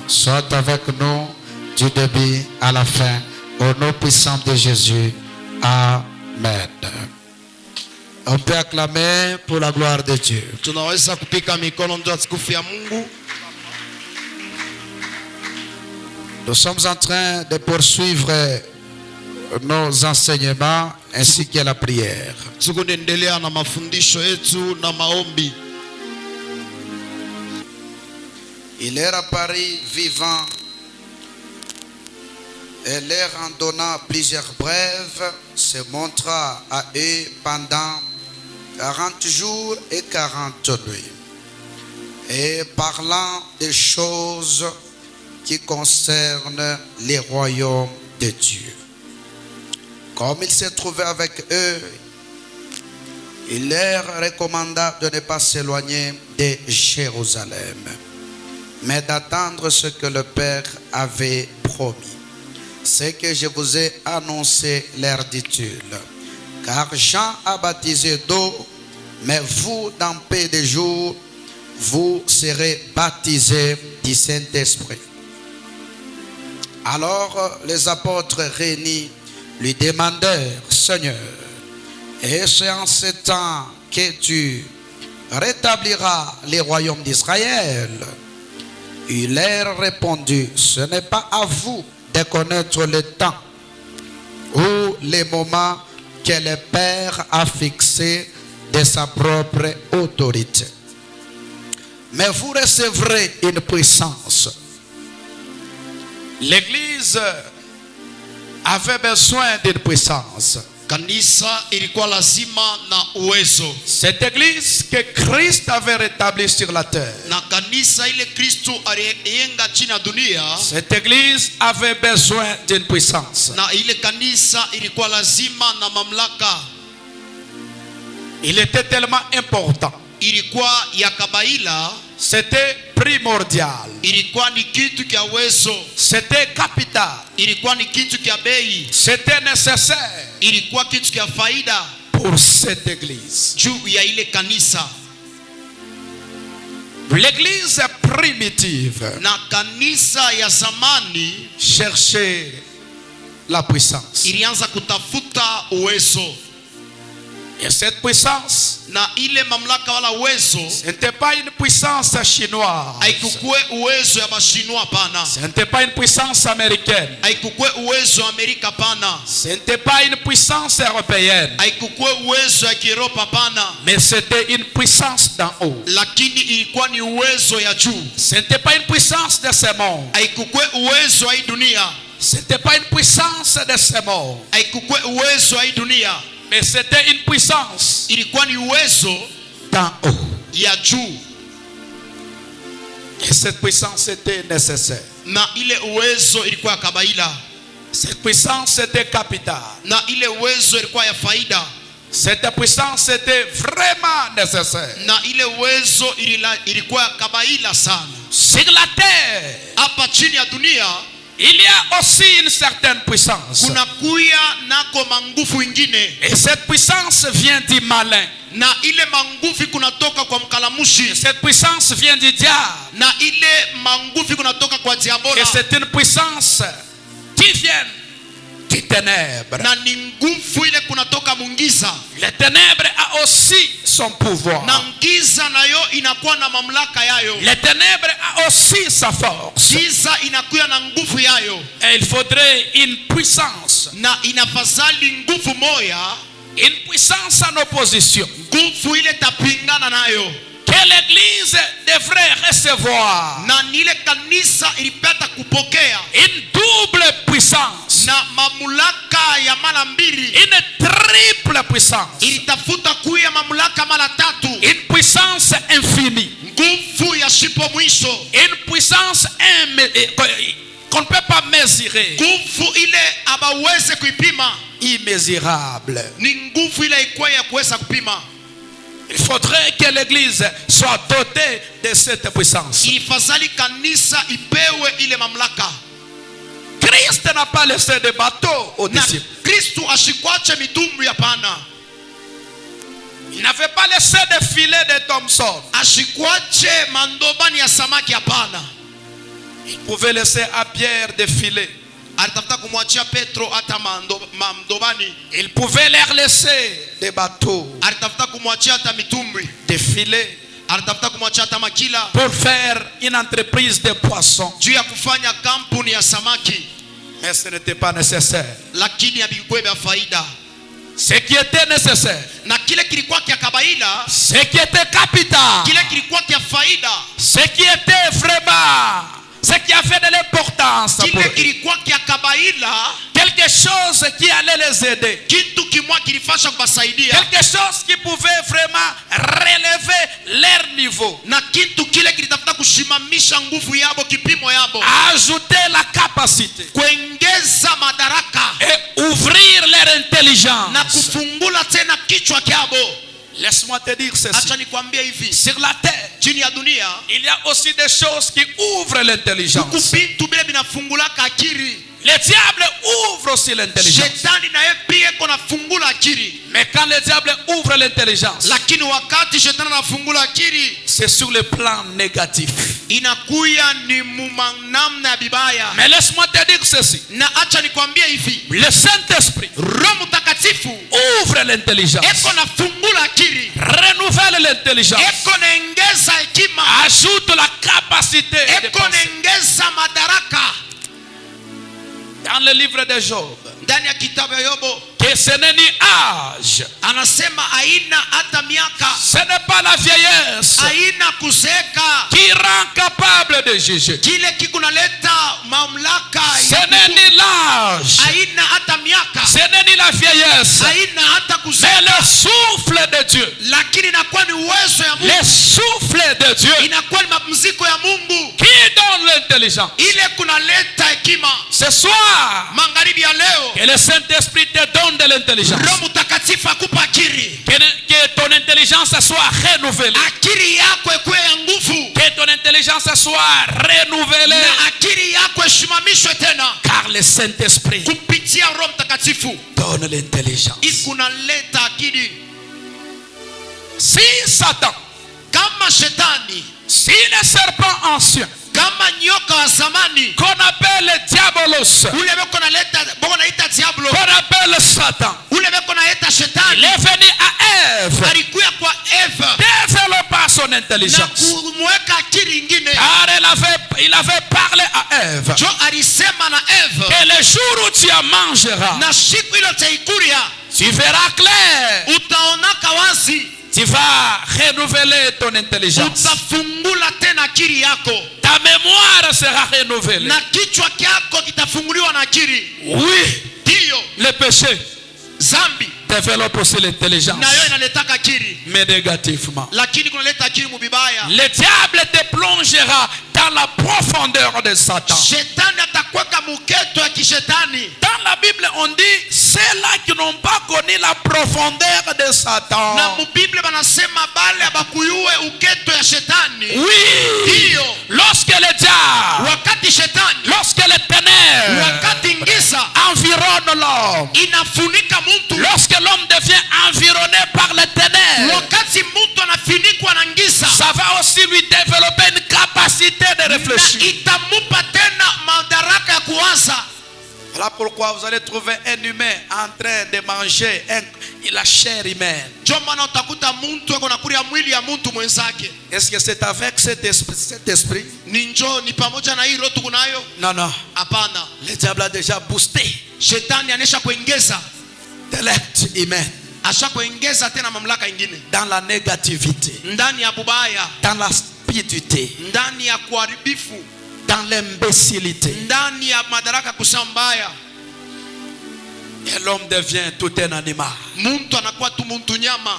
soit avec nous du début à la fin. Au nom puissant de Jésus. Amen. On peut acclamer pour la gloire de Dieu. Tunaweza kupika mikono ndio tukufu ya Mungu. Nous sommes en train de poursuivre nos enseignements ainsi que la prière. Tunaendelea na mafundisho yetu na maombi. Il leur apparut vivant et leur en donnant plusieurs brèves, se montra à eux pendant 40 jours et 40 nuits, et parlant des choses qui concernent les royaumes de Dieu. Comme il se trouvait avec eux, il leur recommanda de ne pas s'éloigner de Jérusalem, mais d'attendre ce que le Père avait promis. Ce que je vous ai annoncé, leur dit-il. Car Jean a baptisé d'eau, mais vous, dans peu de jours, vous serez baptisés du Saint-Esprit. Alors les apôtres réunis lui demandèrent, Seigneur, est-ce en ce temps que tu rétabliras les royaumes d'Israël? Il leur répondit, ce n'est pas à vous de connaître le temps ou les moments que le Père a fixé de sa propre autorité. Mais vous recevrez une puissance. L'Église avait besoin d'une puissance. Kanisa ilikuwa lazima na uwezo. Cette église que Christ avait rétablie sur la terre. Na kanisa ile Kristo aliyenga chini ya dunia. Cette église avait besoin d'une puissance. Na ile kanisa ilikuwa lazima na mamlaka. Il était tellement important. Ilikuwa ya kabaila. C'était primordial. Ilikuwa ni kitu kia uwezo. C'était capital. Ilikuwa ni kitu kia bei. C'était nécessaire. Ilikuwa kitu kia faida pour cette église. Juu ya ile kanisa. L'église primitive na kanisa ya zamani cherchait la puissance. Ilianza kutafuta uwezo. Et cette puissance na ile mamlaka wala uwezo, ce n'était pas une puissance chinoise. Haikukue uwezo ya mashinois pana. Ce n'était pas une puissance américaine. Haikukue uwezo ya Amerika pana. Ce n'était pas une puissance européenne. Haikukue uwezo ya Kiropa pana. Mais c'était une puissance d'en haut. Lakini ilikuwa ni uwezo ya juu. Ce n'était pas une puissance de ce monde. Haikukue uwezo ya dunia. Ce n'était pas une puissance de ce monde. Haikukue uwezo ya dunia. Mais c'était une puissance ilikuwa ni uwezo d'en haut ya juu. Et cette puissance était nécessaire. Na ile uwezo ilikuwa kabaila. Cette puissance était capitale. Na ile uwezo ilikuwa ya faida. Cette puissance était vraiment nécessaire. Na ile uwezo ilikuwa kabaila sana. Sur la terre, hapa chini ya dunia, il y a aussi une certaine puissance. Kuna kuya nako manguvu ingine. Et cette puissance vient du malin. Na ile manguvu kunatoka kwa mkalamushi. Et cette puissance vient du diable. Na ile manguvu kunatoka kwa diabola. Et c'est une puissance qui vient du ténèbre. Na ni nguvu ile kunatoka mungiza. Le ténèbre a aussi son pouvoir. Na ngiza nayo inakuwa na mamlaka yayo. Le ténèbre a aussi sa force. Giza inakuwa na nguvu yayo. Et il faudrait une puissance. Na inafazali nguvu moya. Une puissance en opposition. Nguvu ile tapingana nayo. Que l'église devrait recevoir. Na nile kanisa ilipata kupokea. Une double puissance. Na mamlaka ya mara mbili. Une triple puissance. Ilitafuta kuya mamlaka mara tatu. Une puissance infinie. Nguvu ya sipo mwisho. Une puissance qu'on ne peut pas mesurer. Nguvu ile abaweze kuipima. Immesurable. Ni nguvu ile ikuwa ya kuweza kupima. Il faudrait que l'église soit dotée de cette puissance. Ilifazali kanisa ipewe ile mamlaka. Christ n'a pas laissé de bateau aux disciples. Kristo ashikwache mitumbwi hapana. Il n'avait pas laissé de filet de Thomson. Ashikwache mandobani ya samaki hapana. Il pouvait laisser à Pierre défiler. Alitafuta kumwachia Petro hata mdobani. Il pouvait leur laisser des bateaux Alitafuta kumwachia hata mitumbwi. défiler Alitafuta kumwachia hata makila pour faire une entreprise de poissons. juu ya kufanya kampuni ya samaki, Mais ce n'était pas nécessaire. lakini havikuwa vya faida. Ce qui était nécessaire, Na kile kilikuwa kia kabaila, ce qui était capital, kile kilikuwa kia faida, ce qui était vraiment, ce qui a fait de l'importance pour kile eux. kilikuwa kia kabaila, Quelque chose qui allait les aider. kitu kimwa kilifasha kubasaidia, Quelque chose qui pouvait vraiment relever leur niveau. na kitu kile kilitafuta kushimamisha nguvu yabo, kipimo yabo, Ajouter la capacité kuongeza madaraka et ouvrir leur intelligence. na kufungula tena kichwa kyabo. Laisse-moi te dire ceci. Acha nikwambie hivi, Sur la terre, chini ya dunia il y a aussi des choses qui ouvrent l'intelligence. huku vitu vile vinafungulaka akili. Le diable ouvre aussi l'intelligence. Shetani naye pia iko nafungula akili, Mais quand le diable ouvre l'intelligence, lakini wakati shetani anafungula akili c'est sur le plan négatif. inakuya ni namna ya bibaya. Mais laisse-moi te dire ceci. Na acha nikwambie hivi, Le Saint-Esprit Roho Mtakatifu ouvre l'intelligence, eko nafungula akili, renouvelle l'intelligence, eko naongeza hekima, ajoute la capacité de eko penser. naongeza madaraka. Dans le livre de Job, Ndani ya kitabu ya Yobo que ce n'est ni âge, anasema haina hata miaka, ce n'est pas la vieillesse haina kuzeeka, qui rend capable de juger. kile kikunaleta mamlaka Ce ya n'est ni l'âge, haina hata miaka, ce n'est ni la vieillesse, haina hata mais kuzeeka, le souffle de Dieu. lakini inakuwa ni uwezo ya Mungu, Le souffle de Dieu inakuwa ni mapumziko ya Mungu, qui donne l'intelligence. ile kunaleta hekima. Ce soir, Magharibi ya leo que le Saint-Esprit te donne de l'intelligence. Roho Mtakatifu akupa akili, Que ton intelligence soit renouvelée. akili yako ikuwe ya nguvu, Que ton intelligence soit renouvelée. na akili yako ishimamishwe tena Car le Saint-Esprit kupitia Roho Mtakatifu, donne l'intelligence. ikunaleta akili. Si Satan, Kama shetani, si le serpent ancien, kama nyoka wa zamani qu'on appelle Diabolos, ule beko naita diablo, qu'on appelle Satan, ule beko naita il shetani, est venu à Ève, alikuya kwa Eva développa son na intelligence. kumweka akili ingine. Car il avait parlé à Ève Jo alisema na Eva, que le jour où tu en mangeras, na siku ile utaikulia tu verras clair. utaonaka wazi, Tu vas renouveler ton intelligence. utafungula tena akili yako, Ta mémoire sera renouvelée. na kichwa kyako kitafunguliwa na akili. Oui, Ndiyo, le péché zambi développe aussi l'intelligence, nayo inaletaka akili, mais négativement. lakini kunaleta akili mubibaya. Le diable te plongera dans la profondeur de Satan. Shetani atakweka muketo ya kishetani. Dans la Bible, on dit ceux-là qui n'ont pas connu la profondeur de Satan. Na mubible banasema bale abakuyue uketo ya shetani. Oui, Ndiyo, lorsque le diable, wakati shetani, lorsque les ténèbres wakati ngisa environnent l'homme, inafunika mtu, lorsque l'homme devient environné par les ténèbres, wakati mtu anafinikwa na ngisa, ça va aussi lui développer une capacité de na réfléchir. itamupa tena madaraka ya kuwaza. Voilà pourquoi vous allez trouver un humain en train de manger la chair humaine. Ndio maana utakuta mtu ako nakulia mwili ya mtu mwenzake. Est-ce que c'est avec cet esprit? Ni njoo ni pamoja na hii roho tuko nayo? Non, non. Hapana. Le diable a déjà boosté Shetani anesha kuongeza, l'être humain asha kuongeza tena mamlaka ingine dans la négativité, ndani ya bubaya, dans la stupidité, ndani ya kuharibifu, dans l'imbécilité. ndani ya madaraka kusema mbaya. Et l'homme devient tout un animal. Mtu anakuwa tu mtu nyama.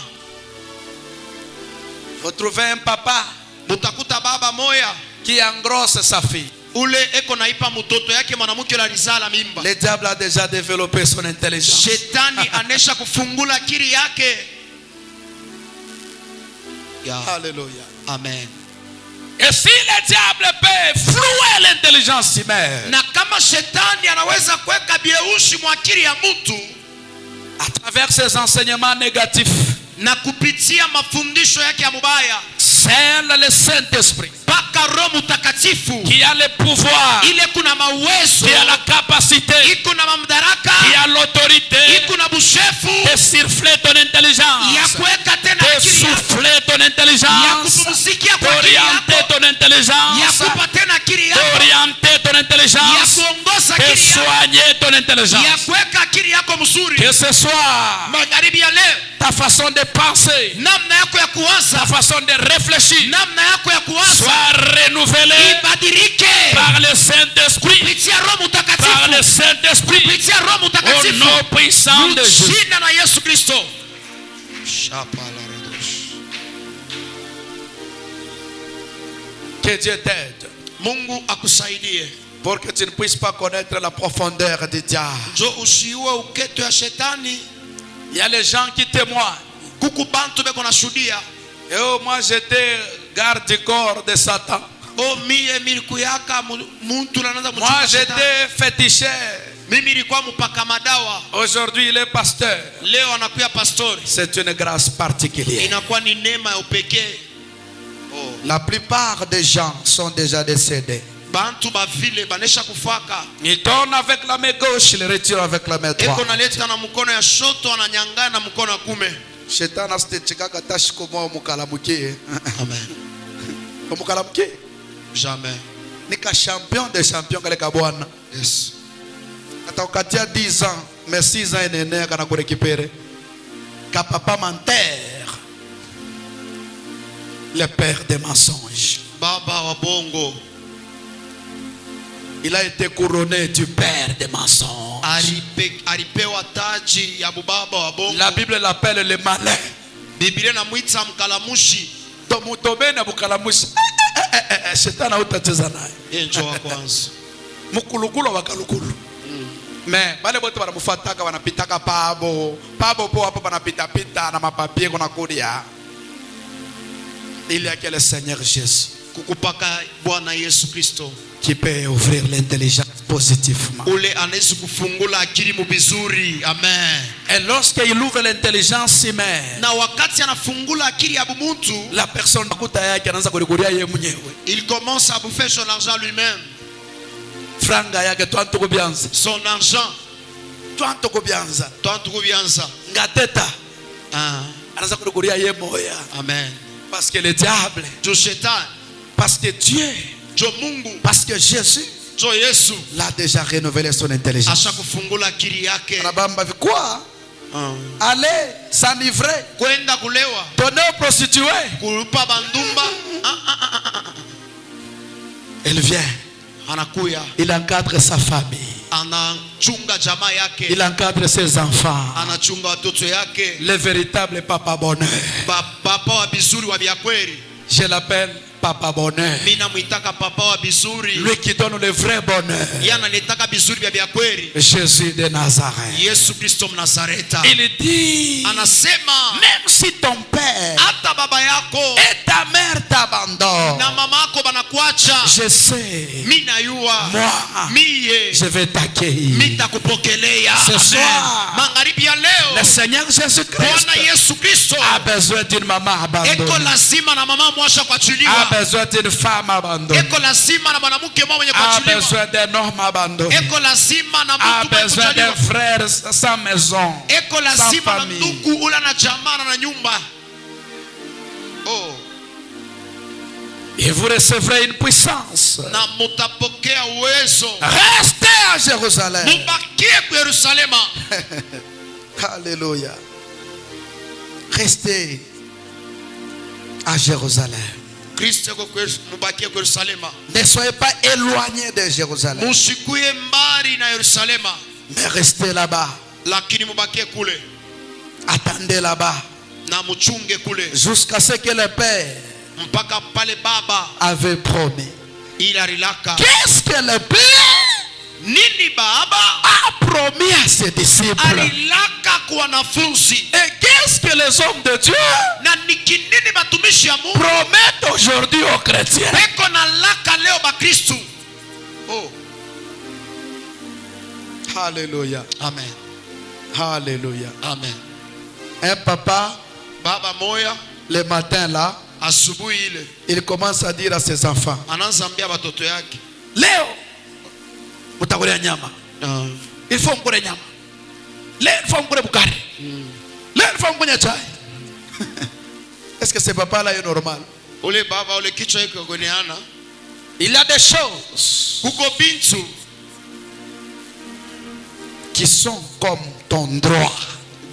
Vous trouvez un papa Mutakuta baba moya qui engrosse sa fille. ule eko naipa mtoto yake mwanamke la rizala mimba. Le diable a déjà développé son intelligence. Shetani anesha kufungula akili yake. Alléluia. Amen. Et si le diable peut flouer l'intelligence humaine Na kama shetani anaweza kuweka bieushi mwa akili ya mtu à travers ses enseignements négatifs, na kupitia mafundisho yake ya mubaya, seul le Saint-Esprit mpaka Roho Mtakatifu qui a le pouvoir, ile kuna mawezo, qui a la capacité, iko na mamdaraka, qui a l'autorité iko na bushefu de siffler ton ya intelligence, kuweka tena de akili yako, souffler ton ya intelligence, kupumzikia kwa akili d'orienter yako, ton ya intelligence, kupa tena akili yako, d'orienter ton ya intelligence, kuongoza de akili yako, soigner ton ya intelligence. kuweka akili yako mzuri. Que ce soit Magharibi ya leo, ta façon de penser, namna yako ya ta kuwaza, façon de réfléchir namna yako ya kuwaza soit renouvelée ibadilike par le Saint-Esprit, kupitia Roho par le Mtakatifu, Saint-Esprit, kupitia Roho au Mtakatifu, nom puissant de Jésus. jina la Yesu Kristo. Que Dieu t'aide Mungu akusaidie pour que tu ne puisses pas connaître la profondeur du diable. njo usiue uketo ya shetani. Il y a les gens qui témoignent. Kuku bantu beko nashuhudia, Et oh, moi j'étais garde du corps de Satan. o mie milikuyaka muntu naanza Moi mchunga shetani. j'étais féticheur. Mimi nilikuwa mpaka madawa, Aujourd'hui il est pasteur. leo anakuya pastori. C'est une grâce particulière. Inakuwa ni neema ya upekee. La plupart des gens sont déjà décédés. Bantu bavile banesha kufaka, Ils donnent avec la main gauche, ils retirent avec la main eko droite. naleta na mkono ya shoto, ananyangana na mkono ya kume. Shetani asitechikaka tashiko mwa mukalamukie. Amen. Mukalamukie. Jamais. Nika champion des champions kale kabwana. Yes. Ataukatia 10 ans, mais 6 ans inene kana kurekipere. Ka papa menteur. Le père des mensonges. Baba wa bongo. Il a été couronné du père des mensonges. Alipewa taji ya bubaba wa bongo. La Bible l'appelle le malin. Biblia inamwita mkalamushi. Tomutobena bukalamushi. Shetani utacheza naye. Yeye ndio wa kwanza. Mukulukulu wakalukulu. Mais bale bote banamufataka wanapitaka pabo po hapo banapita pita na mapapie kuna kudia. Il y a que le Seigneur Jésus Kukupaka Bwana Yesu Kristo qui peut ouvrir l'intelligence positivement. ule anaweza kufungula akili mubizuri. Amen. Et lorsqu'il ouvre l'intelligence humaine, Na wakati anafungula akili ya muntu, la personne makuta yake anaanza kulikulia yeye mwenyewe. il commence à bouffer son argent lui-même. Franga yake twanto kubianza. Son argent, Twanto kubianza. toi tu kubianza. Ngateta. Ah, Anaanza kulikulia yeye moya. amen. Parce que le diable, Jo shetani, parce que Dieu, jo Mungu, parce que Jésus jo Yesu l'a déjà renouvelé son intelligence. asha kufungula akili yake. Anabamba quoi? Aller s'enivrer, Kwenda kulewa, donner aux prostituées. kulipa bandumba. Il vient, Anakuya, il encadre sa famille, anachunga jamaa yake, il encadre ses enfants. anachunga watoto yake. Le véritable papa bonheur. Papa wa bizuri wa vya kweli. Je l'appelle papa bonheur. Mimi namuitaka papa wa bizuri. Lui qui donne le vrai bonheur. Yeye analetaka bizuri vya kweli. Jésus de Nazareth. Yesu Kristo Mnazareta. Il dit, Anasema même si ton père hata baba yako et ta mère t'abandonnent, na mama yako banakuacha, je sais, mimi najua moi, mie je vais t'accueillir. nitakupokelea. Ce Amen. soir, Magharibi ya le leo, Seigneur Jésus-Christ Bwana Yesu Kristo a besoin d'une maman eko abandonnée, lazima na mama mwasha a kuachiliwa. besoin d'une femme abandonnée, Eko lazima na mwanamke mwenye a kuachiliwa. besoin d'un homme abandonné, Eko lazima na a mtu mwenye besoin d'un kuachiliwa. frère sans maison, Eko sans lazima na famille. ndugu ula na jamaa na nyumba. Oh, Et vous recevrez une puissance. na mutapokea uwezo. Restez à Jérusalem. Mubakie ku Yerusalema. Alléluia. Restez à Jérusalem. Kristo mubakie ku Yerusalema. Ne soyez pas éloignés de Jérusalem, Musikuye mbali na Yerusalema, mais restez là-bas. lakini mubakie kule Attendez là-bas na muchunge kule jusqu'à ce que le Père mpaka pale baba avait promis. ila rilaka. Qu'est-ce que le Père Nini baba a promis à ses disciples? alilaka kwa wanafunzi, Et qu'est-ce que les hommes de Dieu na nikinini batumishi ya Mungu promettent aujourd'hui aux chrétiens? beko na laka leo ba Kristu. Oh, Alléluia. amen. Alléluia. Amen. Un papa, Baba moya le matin là, asubuhi ile il commence à dire à ses enfants, anaanza ambia watoto yake, leo mtakula nyama. Il faut mkule nyama. Leo il faut mkule bukari. Leo il faut mkule chai. Est-ce que ce papa là est normal? ule baba ule kichwa yake goneana. Il y a des choses Kuko bintu qui sont comme ton droit.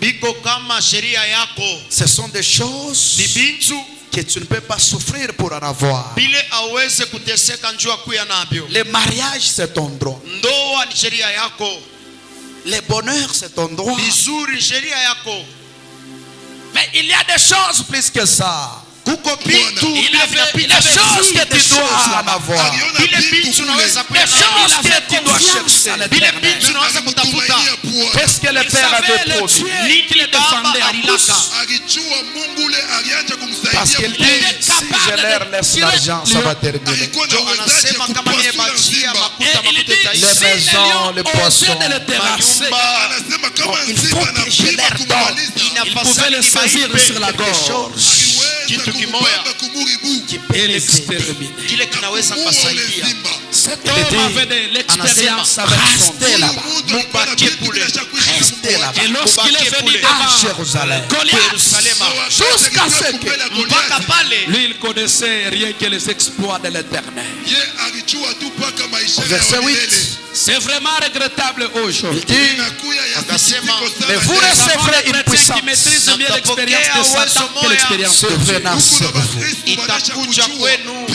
biko kama sheria yako. Ce sont des choses Ni bintu que tu ne peux pas souffrir pour en avoir. bile aweze kuteseka njua kuya nabyo. Le mariage c'est ton droit. Ndoa ni sheria yako. Le bonheur c'est ton droit. Vizuri sheria yako. Mais il y a des choses plus que ça. Kuko bintu Il y a des choses que tu dois en avoir. bile bintu unaweza kuya Des choses nabyo. que tu dois chercher. Bile bintu unaweza kutafuta. Qu'est-ce que le Père avait produit? Nini baba alilaka. Parce qu'il dit, si je leur laisse l'argent, ça va terminer. Anasema kama mie bachia makuta makuta Les itaisha. maisons, les poissons. Manyumba Il faut que je leur donne. Il pouvait le saisir sur la gorge. Kitu kimoya Qui peut l'exterminer. kile kinaweza kusaidia. Cet homme avait de l'expérience avec son Dieu là-bas. Mubaki kule. Restez là-bas. Et lorsqu'il est venu À devant Jérusalem. Yerusalema Jusqu'à ce que mpaka pale lui, il connaissait rien que les exploits de l'Éternel. verset 8. C'est vraiment regrettable aujourd'hui. Il dit, akasema mais vous recevrez une puissance qui maîtrise mieux l'expérience de Satan que l'expérience de Dieu. survenant sur vous. itakuja kwenu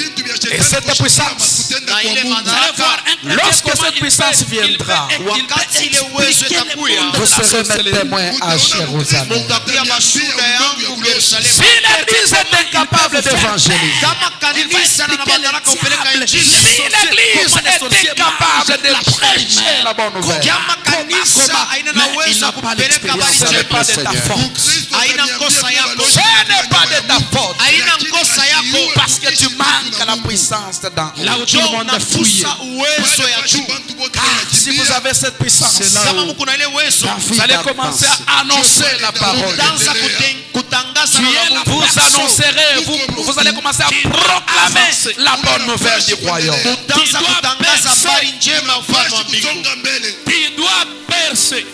Et cette puissance, na ile Vous allez madaraka. voir un chrétien lorsque comment cette il puissance peut- il peut- viendra, il peut Wakati ile uwezo expliquer le itakuya, monde de vous la serez mes sorcellerie. témoins à Jérusalem. mutakuya mashuhuda yangu Si Yerusalemu. l'église est incapable d'évangéliser, Kama kanisa na madaraka kupeleka injili, si l'église est incapable de prêcher la bonne nouvelle, kama kanisa haina na uwezo wa kupeleka habari ce n'est pas njema, de ta faute. haina kosa yako, Ce n'est pas de ta faute. haina kosa yako, Parce que tu manques la puissance dedans. Là où tout le monde est fouillé. nafusa uwezo ya juu. Car si vous avez cette puissance, Kama mko na ile uwezo, vous allez commencer à annoncer la parole de utaanza Dieu. kutangaza neno la Mungu. Vous annoncerez, vous allez commencer à proclamer la bonne nouvelle du royaume. Utaanza kutangaza habari njema ya ufalme wa mbingu. Tu dois percer.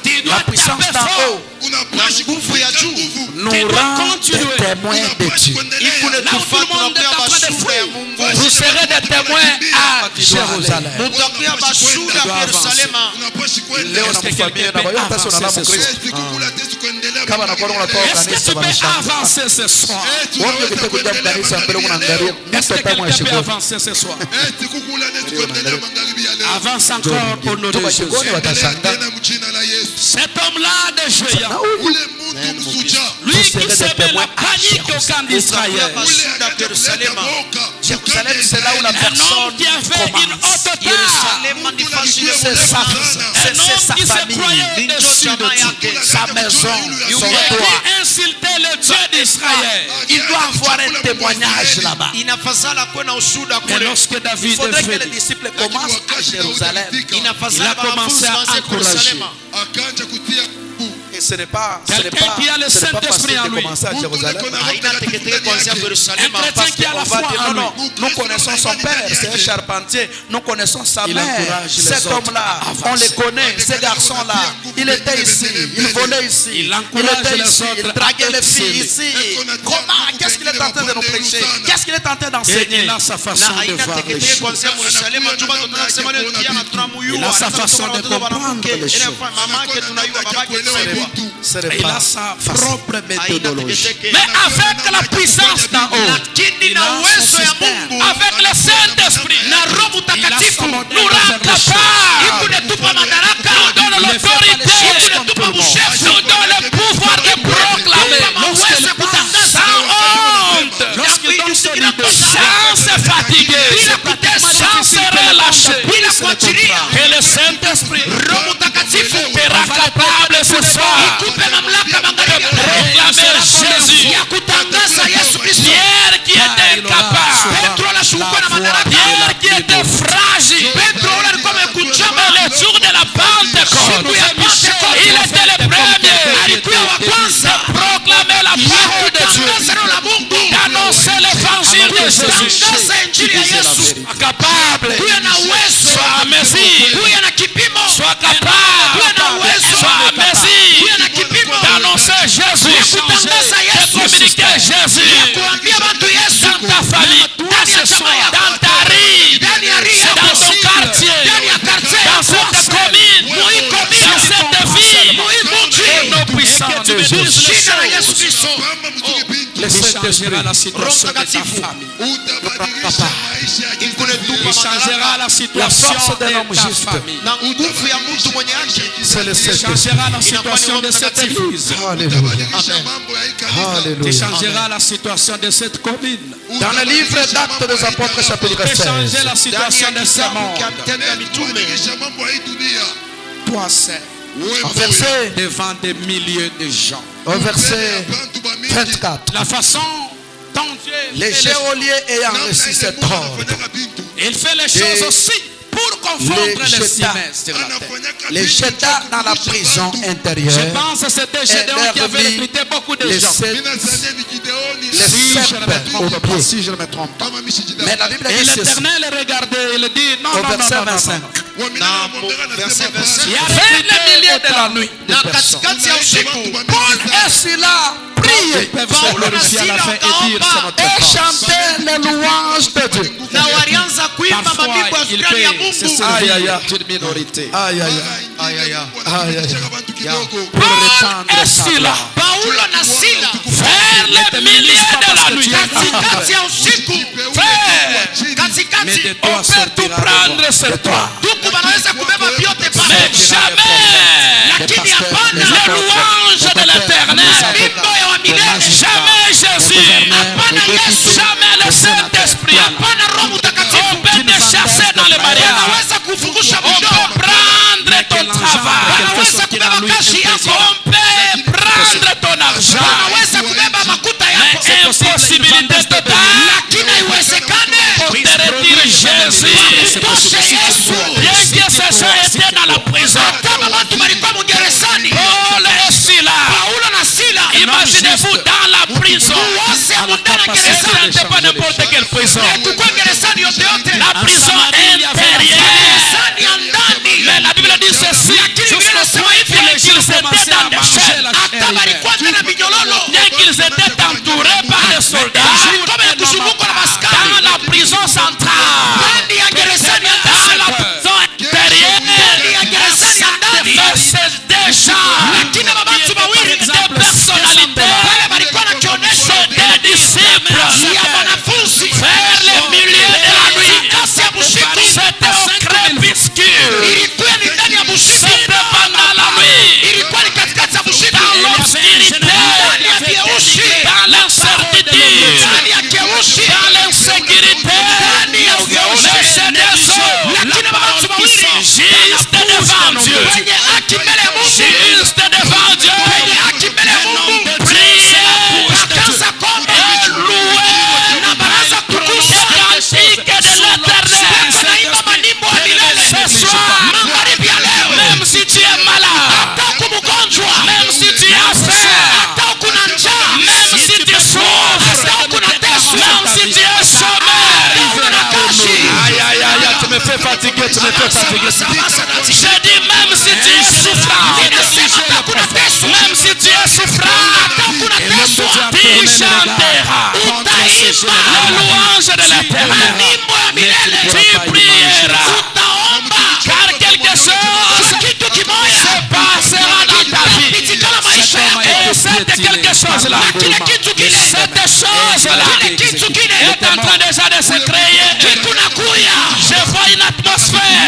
Tu dois La puissance taper d'en fort. haut Na nguvu ya juu nous Tu dois rend continuer. des témoins de Dieu. iko Là où tout netufaa le monde est tunakuya en train de bashuhuda ya fuir. Mungu. Vous serez des témoins à Jérusalem. Mutakuya bashuhuda ya Yerusalema. Leo na mfamilia na bayota sio na Kristo. Kama na kwa unatoka Est-ce que kanisa tu peux wanashanga. avancer ce soir? Wote ukikuja kanisa mbele unaangalia Est-ce que mtu kama quelqu'un peut shigoni. avancer ce soir? Avance encore au nom de Toka Jésus. shigoni watashangaa. Cet homme-là de géant, lui qui semait la panique au camp d'Israël, Bashuhuda ya Yerusalema. Jérusalem, c'est là où la un homme personne qui avait une commence. haute taille, Yerusalema ni fasi ya C'est sa, un c'est sa homme qui se famille, croyait au-dessus de tout, sa maison, son et toit. qui insultait le Dieu d'Israël. Il doit avoir un témoignage là-bas. Inafazala kuwe na ushuhuda Mais kule. lorsque Il David faudrait est que les venu, disciples commencent à Jérusalem. Inafazala Il a commencé à wanafunzi waanze encourager. Yerusalema. Et ce n'est pas Quelqu'un qui a le Saint-Esprit facile en de lui. commencer à Jérusalem. Haina teketeke kuanzia Un Yerusalema. chrétien qui a la On va foi dire en non, lui. non, nous connaissons son père, c'est un charpentier. Nous connaissons sa Il mère. encourage les Cet autres homme-là, à avancer. on les connaît. Ces garçons-là, il était ici, il volait ici, Il encourage était les ici, autres il à draguait les filles exceller. ici. Comment? Qu'est-ce qu'il est en train de nous prêcher? Qu'est-ce qu'il est en train Et d'enseigner? il a sa façon Na de haina voir les teketeke choses. kuanzia Yerusalema. Chuma tunataka kusema leo kijana tunamuyua. Il a sa Anataka façon kusema de watoto comprendre wanamke. les Ile choses. mamake tunayua, babake tunayua. Ce n'est Il a pas sa facile. propre Haina méthodologie. teketeke. Mais avec la puissance d'en haut, Lakini il na a uwezo son ya système. Mungu, Avec le Saint-Esprit, na Roho Mtakatifu, Il a son nous rend modèle de capables. Mungu netupa madaraka, Nous donne Il ne fait pas les l'autorité. choses comme Nous tout le monde. donne le pouvoir de proclamer. Lorsqu'il passe Sans honte. Lorsqu'il donne son idée, Sans se fatiguer. Sans se relâcher. Et le Saint-Esprit, Roho Mtakatifu, sera capable ce soir de proclamer Jésus. Pierre qui était incapable. Pierre qui était fragile. Le Saint-Esprit la situation de ta famille. Il changera la situation de ta famille. C'est le Il Saint-Esprit. changera la situation de cette église. Alléluia. Il Alléluia. changera la situation de cette commune. Dans le livre d'Actes des Apôtres, chapitre Il peut changer 16, la situation de ce monde. Toi seul, au verset, devant des milliers de gens. au verset 24, La façon dont Dieu les fait geôliers ayant reçu cet ordre, il fait les choses aussi pour confondre les humains sur la terre. les jeta dans la prison Je intérieure, pense que c'était Gédéon qui avait recruté beaucoup de les gens. sept Si je ne me au trompe pas, pied. si je ne me trompe pas. Mais la Bible Et dit ceci, l'Éternel regardait, il dit non, au non, non, verset non, non, 25. non. Verset Il y avait le milieu de la nuit. Paul est celui-là, priez Ils peuvent glorifier à la fin et dire c'est notre et temps. chanter les louanges de Dieu. Parfois, il peut se Aïe, servir aïe, aïe. d'une minorité Aïe, aïe, Aïe, aïe, aïe. aïe, aïe. pour répandre sa gloire. Vers les milliers de la nuit. Mais de toi On peut tout sortira le prendre vent. sur toi. Mais jamais les louanges de l'Éternel. Jamais Jésus. Jamais le Saint-Esprit. On peut te chasser dans le mariage. On peut prendre ton travail. On peut prendre ton argent. Mais impossibilité totale. Pour te retirer Jésus. Bien que ces gens étaient dans la prison. Paul est celui-là. Imaginez-vous dans la prison. Ce n'était pas n'importe quelle prison. La prison intérieure. Mais la Bible dit ceci. Jusqu'au point où qu'ils étaient dans des chaînes. Bien qu'ils étaient entourés par des soldats. Dans la prison centrale. Dans la prison intérieure. Mais c'est des gens. Des personnalités. C'est des disciples. Vers les milliers de la nuit. C'était un crépuscule. C'était pendant la nuit. Dans l'obscurité. Dans l'incertitude. Dans l'insécurité. C'est des hommes. Juste devant Dieu. Juste devant Dieu. Priez. Et louez. Cantique de l'Éternel. Ce soir, même si tu es malade, même si tu as faim, même si tu souffres, même si tu es sommeil. Aïe, aïe, aïe, tu me fais fatiguer, tu me fais fatiguer. J'ai dit même si tu es souffrant, même si tu es souffrant, tu chanteras la louange de l'Éternel. Tu prieras, car quelque chose se passera dans ta vie. Et cette quelque chose-là, cette chose-là est en train déjà de se créer. Je vois une atmosphère.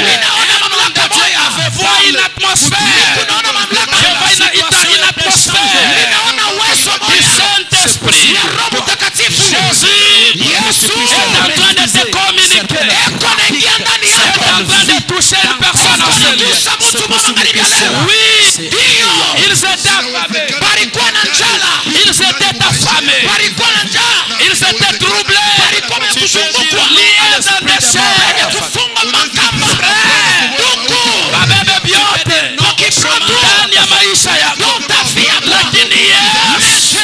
Je vois une atmosphère. Je vois une atmosphère du Saint-Esprit. Jésus est en train de te communiquer. C'est en train de toucher une personne en ce lieu. Oui, ils étaient affamés. Ils étaient affamés. Ils étaient troublés. Liés dans des chaînes. Babebe biote. Ndani ya maisha yako. Lakini Yesu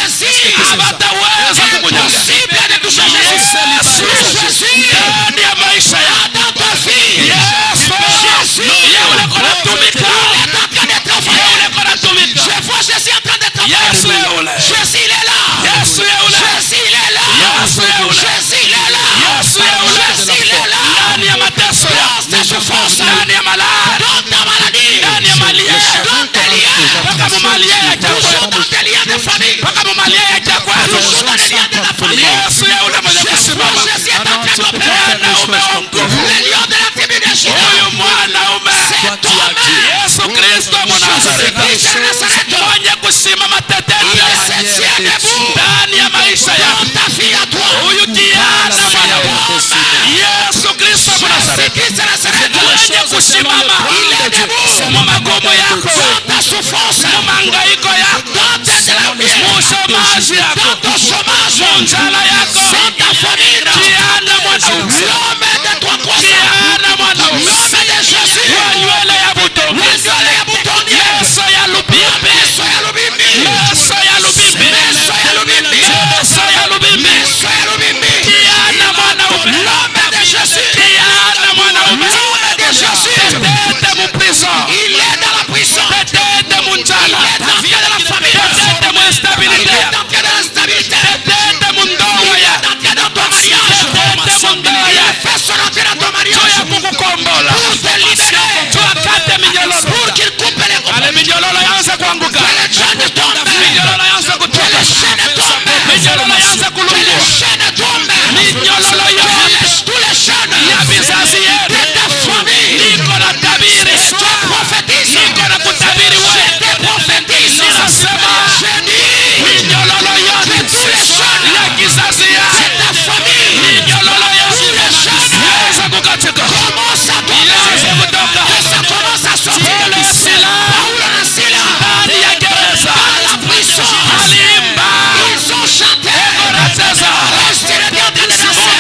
abataweza kukunyang'anya. Yesu ndani ya maisha yako. Yesu yeye unakona tumika. Yeye unakona tumika. Yesu yule. Yesu yule. Yesu yule. Yesu yule. Ndani ya mateso yako. Ndani ya malaya. Ndani ya malia. Mpaka mumalia ya chakula. Mpaka chômage yako, njala yako, kiana mwanaume, kiana mwanaume, nywele ya buto, meso ya lubimbi, meso ya lubimbi, meso ya lubimbi, kiana mwanaume, kiana mwanaume, peut-être mon prison, peut-être mon njala, peut-être mon instabilité, peut-être mon ndoa ya, peut-être mon ndoa ya, tuya kukukombola, tuakate minyololo, ale minyololo yanza kuanguka, minyololo yanza kutoka, minyololo yanza kulungu, minyololo yote ya vizazi yetu, niko na tabiri, niko na kutabiri wewe, ninasema minyololo yote ya kizazi yetu, minyololo yote yanza kukatika, yanza kutoka, ile silaha ndani ya gereza alimba ekonateza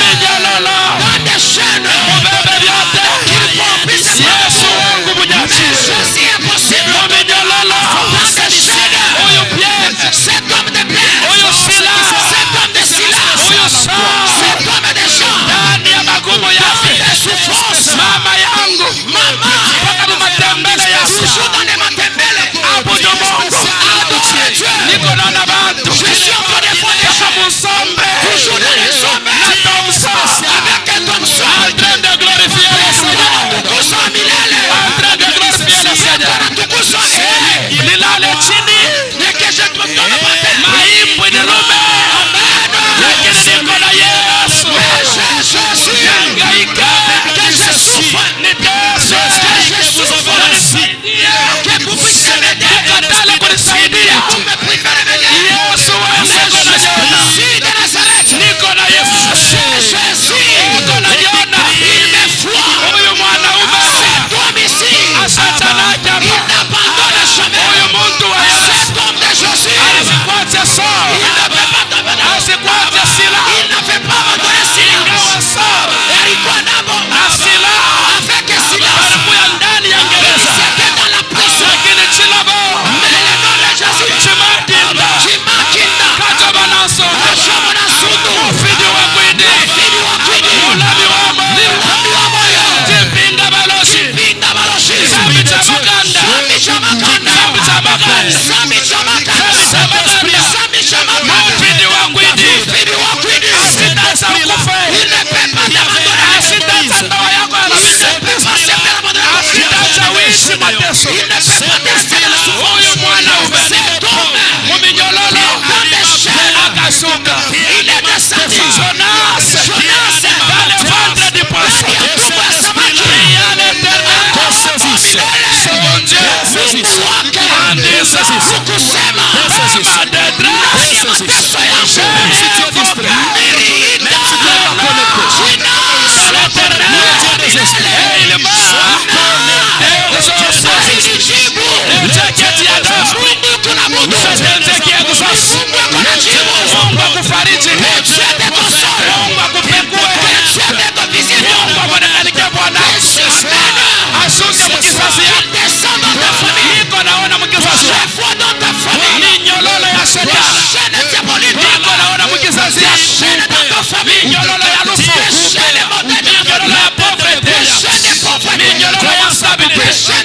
minyololo mubebe vyote Yesu wangu munyati muminyololo uyu piege uyu silaha uyu saa ndani ya magumu yake mama yangu mpaka mumatembele yako abudu Mungu niko naona bantu kama musombe na tomsa en train de glorifier le Seigneur, en train de glorifier le Seigneur. Nilale chini maimbu nilume, lakini niko na Yesu. Nangaika nikatale kunisaidia Yesu wangu niko na Yesu. Uko naniona huyu mwanaume asatana jabu, huyu muntu wa Yesu asikwache soo, asikwache sila, ingawa soo na sila anakuya ndani ya gereza, lakini chilabo chimakinda katoba nasonga ufidi wa kwidi mulabi wa moyo timpinga baloshi sami cha maganda ufidi wa kwidi asitasa ukufe, asitasa ndoa yako asitasa wishi mateso. Huyu mwanaume muminyololo akasuka Jonas dans le ventre du poisson, priant l'Éternel son Dieu en disant ma détresse, Mungu akufariji, Mungu akupekue, Mungu akunekanike Bwana, ashuke mkizazi yako. Niko naona mkizazi yako minyololo ya shetani, niko naona mkizazi yako minyololo ya lufu, minyololo ya poverty, minyololo ya stability,